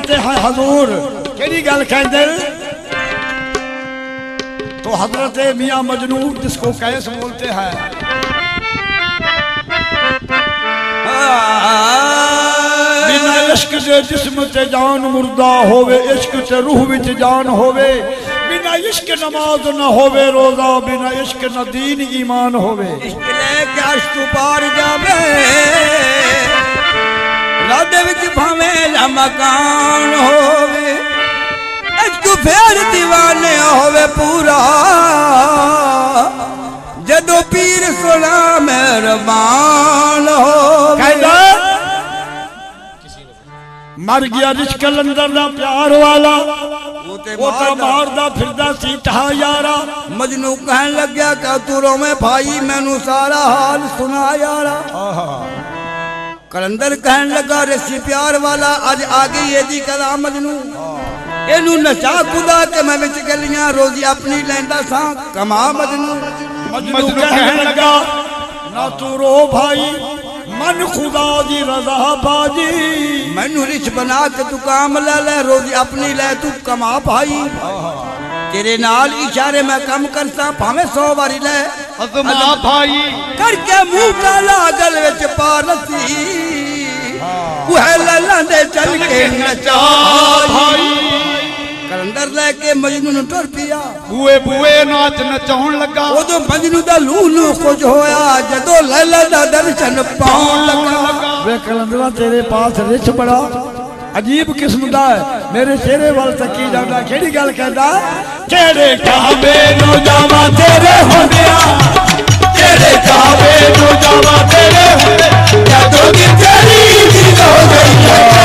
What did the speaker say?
फरमाते हैं हजूर केड़ी गल कहते तो हजरत मियां मजनू जिसको कैस बोलते हैं बिना इश्क से जिस्म ते जान मुर्दा होवे इश्क ते रूह विच जान होवे बिना इश्क नमाज न होवे रोजा बिना इश्क न दीन ईमान होवे इश्क लेके अर्श तू पार जावे राधे विच भावे ला मकान होवे इश्क फेर दीवाने होवे पूरा जदों पीर सोना मेहरबान होवे मर गया रिश्क कलंदर दा प्यार वाला वो तो मारदा फिरदा सी ठा यारा मजनू कहन लग्या का तू रोवे भाई मैनू सारा हाल सुना यारा कलंदर कहन लगा रसी प्यार वाला अज आ गई है जी कला मजनू एनू नचा खुदा के मैं विच गलियां रोजी अपनी लैंदा सा कमा मजनू मजनू कहन लगा ना तू रो भाई मन खुदा दी रजा बाजी मैनू रिच बना के तू काम ले ले रोजी अपनी ले तू कमा भाई तेरे नाल इशारे मैं कम करता भावे 100 बारी ले अजमा भाई करके मुंह काला गल विच पा लसी वह लला दे चल के नचा भाई कलंदर लेके मजनू नु टुर पिया बुए बुए नाच नचाउण लगा ओदो मजनू दा लूलू कुछ होया जदों लैला दा दर्शन पाउण लगा वे कलंदरा तेरे पास रिछ बड़ा अजीब किस्म दा है मेरे चेहरे वाल तकी जांदा केड़ी गल कहदा केड़े काबे नु जावा तेरे होंदिया केड़े काबे नु जावा तेरे होंदिया जदों दी तेरी दी हो गई